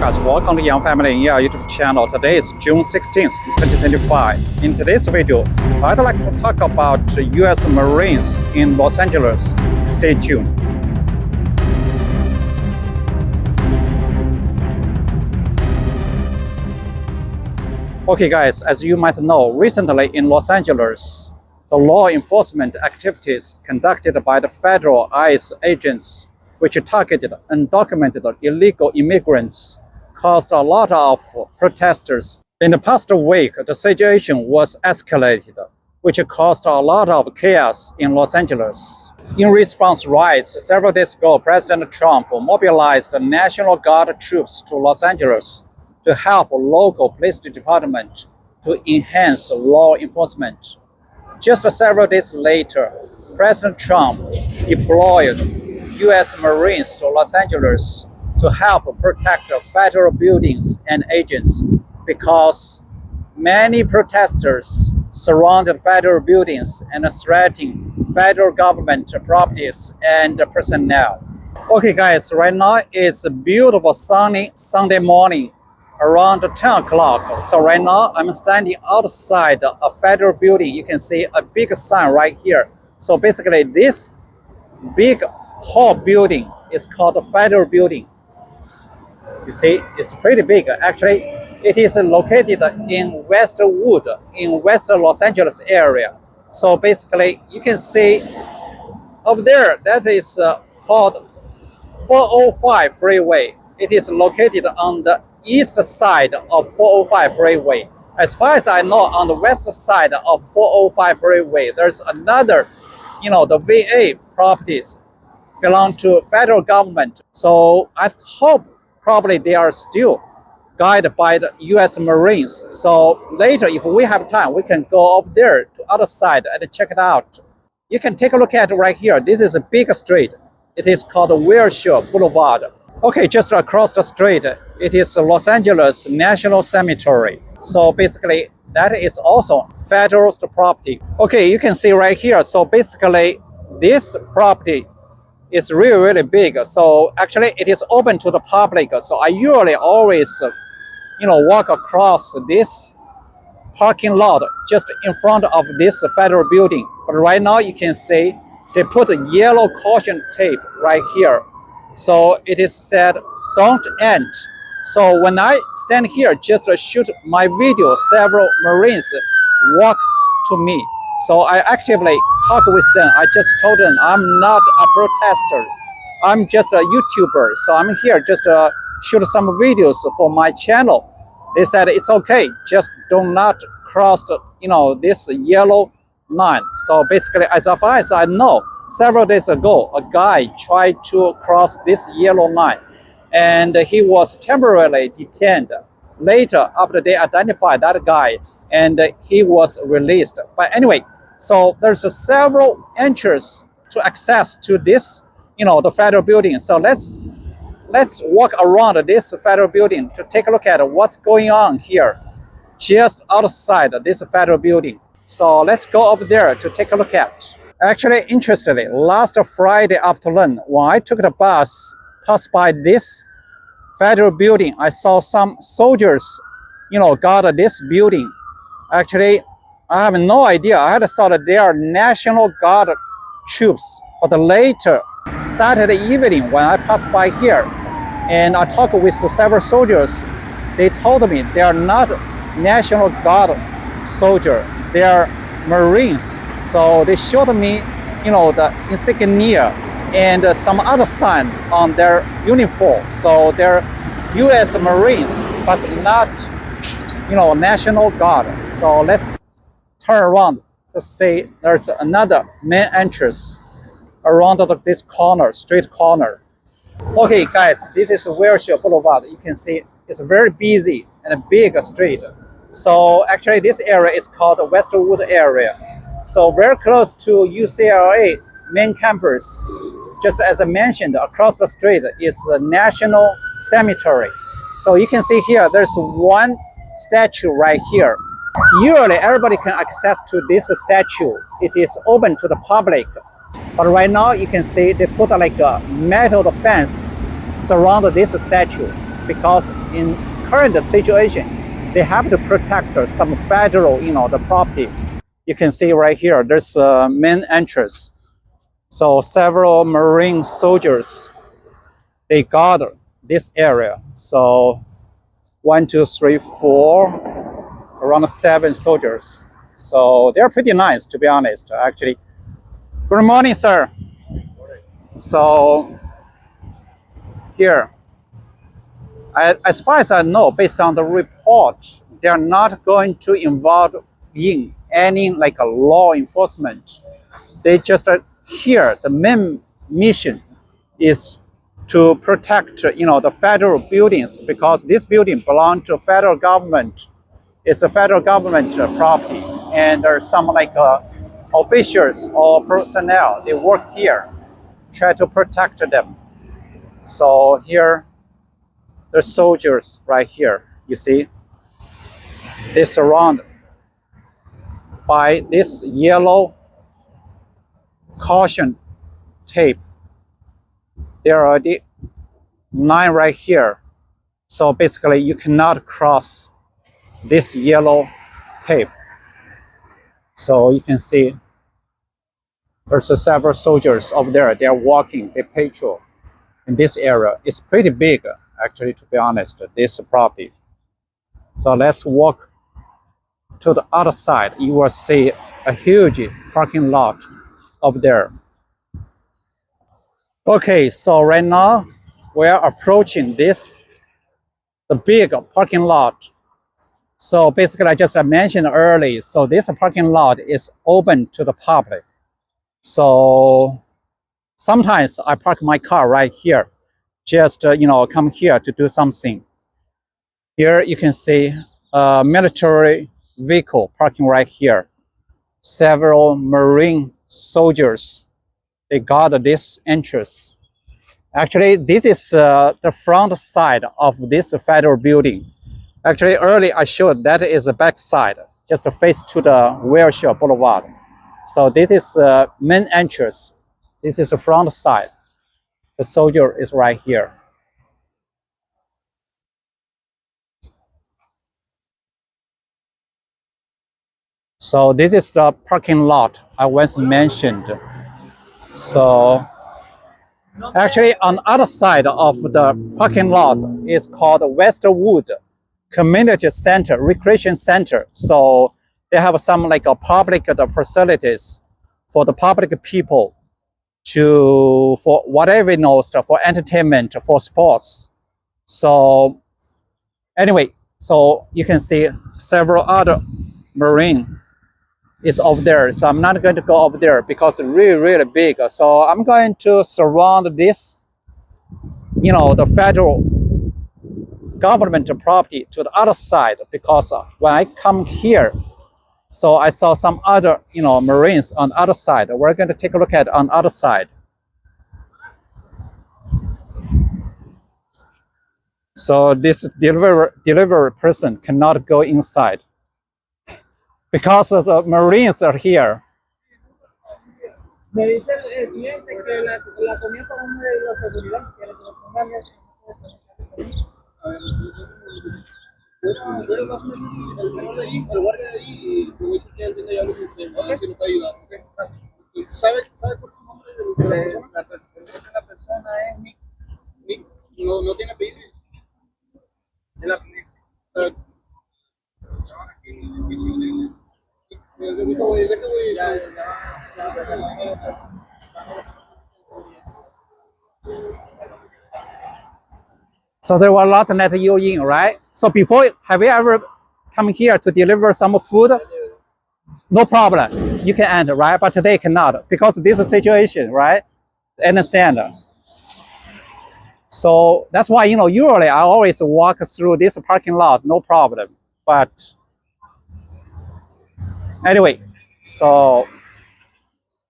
guys, welcome to Young Family in Your YouTube channel. Today is June 16th, 2025. In today's video, I'd like to talk about US Marines in Los Angeles. Stay tuned. Okay guys, as you might know, recently in Los Angeles, the law enforcement activities conducted by the federal ICE agents, which targeted undocumented illegal immigrants, caused a lot of protesters. In the past week, the situation was escalated, which caused a lot of chaos in Los Angeles. In response to riots, several days ago, President Trump mobilized the National Guard troops to Los Angeles to help local police department to enhance law enforcement. Just several days later, President Trump deployed US Marines to Los Angeles to help protect federal buildings and agents because many protesters surrounded federal buildings and threatening federal government properties and personnel. Okay guys, right now it's a beautiful sunny Sunday morning around 10 o'clock. So right now I'm standing outside a federal building. You can see a big sign right here. So basically this big tall building is called the federal building. You see, it's pretty big. Actually, it is located in Westwood, in West Los Angeles area. So basically you can see over there, that is called 405 freeway. It is located on the east side of 405 freeway. As far as I know, on the west side of 405 freeway, there's another, the VA properties belong to federal government. So I hope probably they are still guided by the US Marines. So later, if we have time, we can go over there to other side and check it out. You can take a look at it right here. This is a big street. It is called Wilshire Boulevard. Okay, just across the street, it is Los Angeles National Cemetery. So basically, that is also federal property. Okay, you can see right here. So basically, this property is really, really big. So actually, it is open to the public. So I usually always, walk across this parking lot just in front of this federal building. But right now, you can see they put a yellow caution tape right here. So it is said, don't enter. So when I stand here, just shoot my video, several Marines walk to me. So I actively talk with them. I just told them I'm not a protester. I'm just a YouTuber. So I'm here just to shoot some videos for my channel. They said it's okay, just do not cross this yellow line. So basically, as far as I know, several days ago, a guy tried to cross this yellow line and he was temporarily detained. Later, after they identified that guy and he was released. But anyway, so there's several entries to access to this, the federal building. So let's walk around this federal building to take a look at what's going on here, just outside this federal building. So let's go over there to take a look at. Actually, interestingly, last Friday afternoon, when I took the bus, passed by this federal building, I saw some soldiers, guard this building. Actually, I have no idea. I had thought that they are National Guard troops. But later, Saturday evening, when I passed by here, and I talked with several soldiers, they told me they are not National Guard soldiers. They are Marines. So they showed me, the insignia and some other sign on their uniform. So they're US Marines, but not, National Guard. So let's turn around to see there's another main entrance around this corner, street corner. Okay, guys, this is Wilshire Boulevard. You can see it's very busy and a big street. So actually this area is called the Westwood area. So very close to UCLA main campus. Just as I mentioned, across the street is the National Cemetery. So you can see here, there's one statue right here. Usually everybody can access to this statue. It is open to the public. But right now you can see they put like a metal fence surround this statue. because in current situation, they have to protect some federal, the property. You can see right here, there's a main entrance. So several Marine soldiers, they guard this area. So 1, 2, 3, 4, around 7 soldiers. So they're pretty nice, to be honest, actually. Good morning, sir. So here, as far as I know, based on the report, they are not going to involve in any like a law enforcement. They just here, the main mission is to protect, the federal buildings, because this building belongs to federal government. It's a federal government property, and there's some like officials or personnel. They work here, try to protect them. So here, the soldiers right here. You see, they surround by this yellow caution tape. There are already 9 right here. So basically, you cannot cross this yellow tape. So you can see there's several soldiers over there. They are walking, they patrol in this area. It's pretty big, actually, to be honest, this property. So let's walk to the other side. You will see a huge parking lot over there. Okay, so right now we are approaching the big parking lot. So basically, I just mentioned earlier, so this parking lot is open to the public. So sometimes I park my car right here, just come here to do something. Here you can see a military vehicle parking right here. Several Marine soldiers, they guard this entrance. Actually, this is the front side of this federal building. Actually, earlier I showed that is the back side, just face to the Wilshire Boulevard. So this is the main entrance. This is the front side. The soldier is right here. So this is the parking lot I once mentioned. So actually on the other side of the parking lot is called Westwood Community Center, Recreation Center. So they have some like a public facilities for the public people for whatever for entertainment, for sports. So anyway, so you can see several other Marine is over there. So I'm not going to go over there because it's really, really big. So I'm going to surround this, the federal government property to the other side, because when I come here, so I saw some other, Marines on the other side. We're going to take a look at on the other side. So this delivery person cannot go inside because the Marines are here. Me dice el cliente que la comida para uno de la seguridad, que le pongan el guardia de ahí, le voy a decir que él venga y hable con usted, a ver si nos puede ayudar, ¿ok? ¿Sabe cuál es su nombre de la persona? La persona es Nick. Nick, no tiene apellido. El apellido. So there were a lot that you in, right? So before, have you ever come here to deliver some food? No problem. You can enter, right? But today cannot because this is situation, right? Understand? So that's why, usually I always walk through this parking lot, no problem. But anyway, so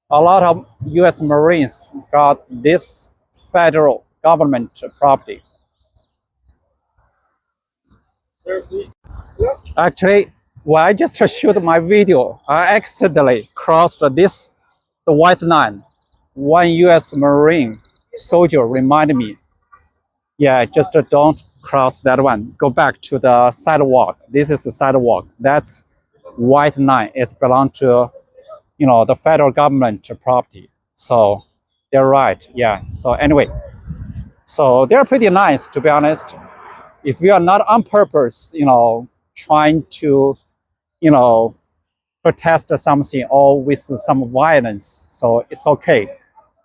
a lot of US Marines got this federal government property. Actually, when I just shoot my video, I accidentally crossed the white line. One US Marine soldier reminded me, yeah, just don't cross that one. Go back to the sidewalk. This is the sidewalk. That's white line. It belongs to, the federal government property. So they're right. Yeah. So anyway, so they're pretty nice, to be honest. If we are not on purpose, trying to, protest something or with some violence, so it's okay.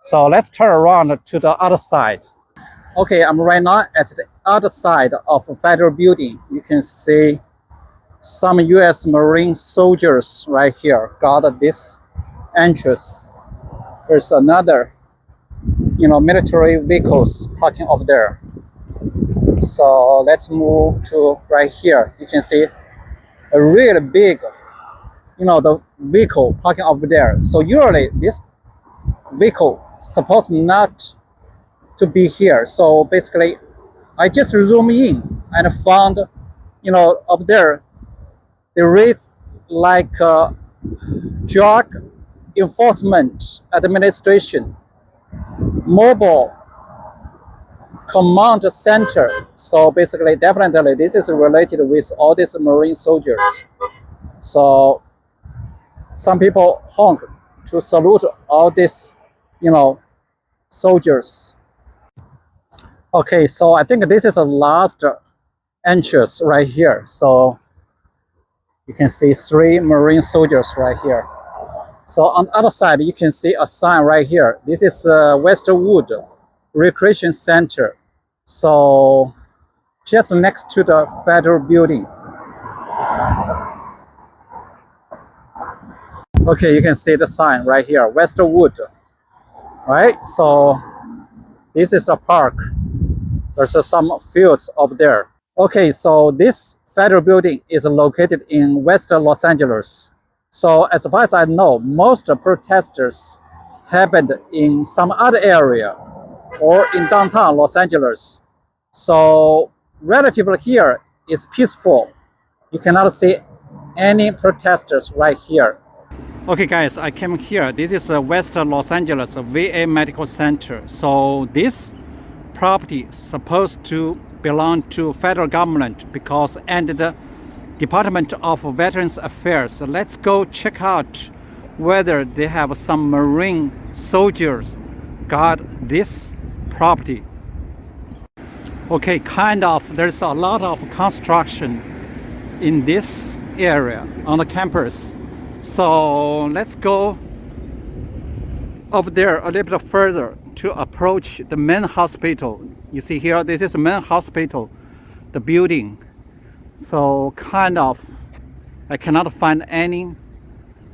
So let's turn around to the other side. Okay, I'm right now at the other side of the federal building. You can see some U.S. Marine soldiers right here guard this entrance. There's another, military vehicles parking over there. So let's move to right here. You can see a really big, the vehicle parking over there. So usually this vehicle supposed not to be here. So basically, I just zoom in and found, over there, there is like a drug enforcement administration mobile command center. So basically, definitely, this is related with all these Marine soldiers. So some people honk to salute all these, soldiers. Okay, so I think this is the last entrance right here. So you can see 3 Marine soldiers right here. So on the other side, you can see a sign right here. This is Westwood Recreation Center. So just next to the federal building. Okay, you can see the sign right here, Westwood, right? So this is the park. There's some fields over there. Okay, so this federal building is located in West Los Angeles. So as far as I know, most protesters happened in some other area or in downtown Los Angeles. So relatively here is peaceful. You cannot see any protesters right here. Okay guys, I came here. This is West Los Angeles VA Medical Center. So this property is supposed to belong to federal government because under the Department of Veterans Affairs. So let's go check out whether they have some Marine soldiers guard this property. Okay, kind of. There's a lot of construction in this area on the campus. So let's go over there a little bit further to approach the main hospital. You see here, this is the main hospital, the building. So kind of, I cannot find any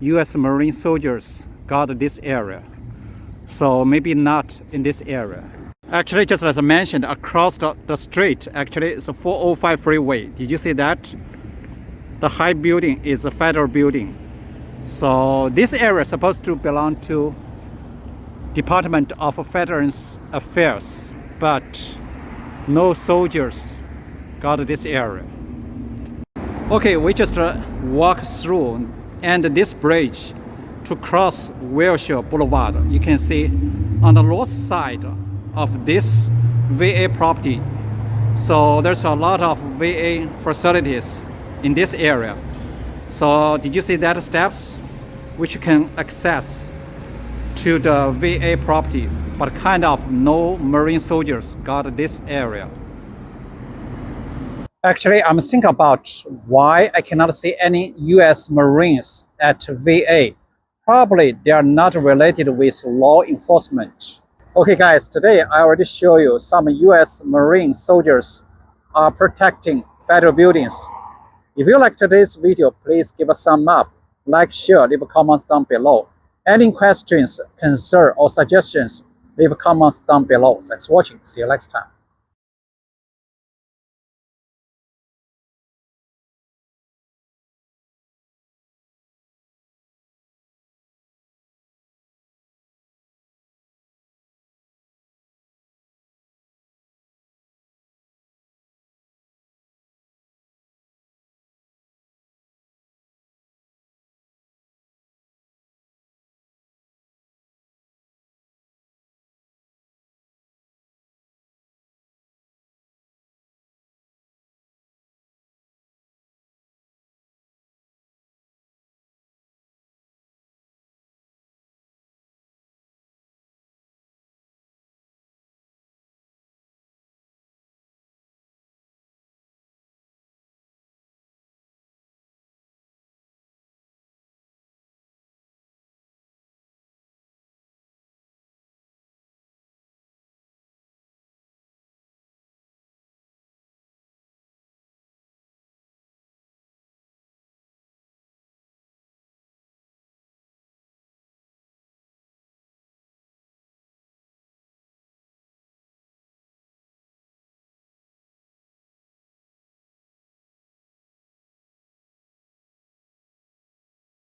U.S. Marine soldiers guard this area. So maybe not in this area. Actually, just as I mentioned, across the street, actually it's a 405 freeway. Did you see that? The high building is a federal building. So this area is supposed to belong to Department of Veterans Affairs, but no soldiers guard this area. Okay, we just walk through and this bridge to cross Wilshire Boulevard. You can see on the north side of this VA property. So there's a lot of VA facilities in this area. So did you see that steps which you can access to the VA property, but kind of no Marine soldiers guard this area? Actually, I'm thinking about why I cannot see any U.S. Marines at VA. Probably they are not related with law enforcement. Okay guys, today I already show you some U.S. Marine soldiers are protecting federal buildings. If you like today's video, please give a thumb up, like, share, leave comments down below. Any questions, concerns, or suggestions, leave comments down below. Thanks for watching. See you next time.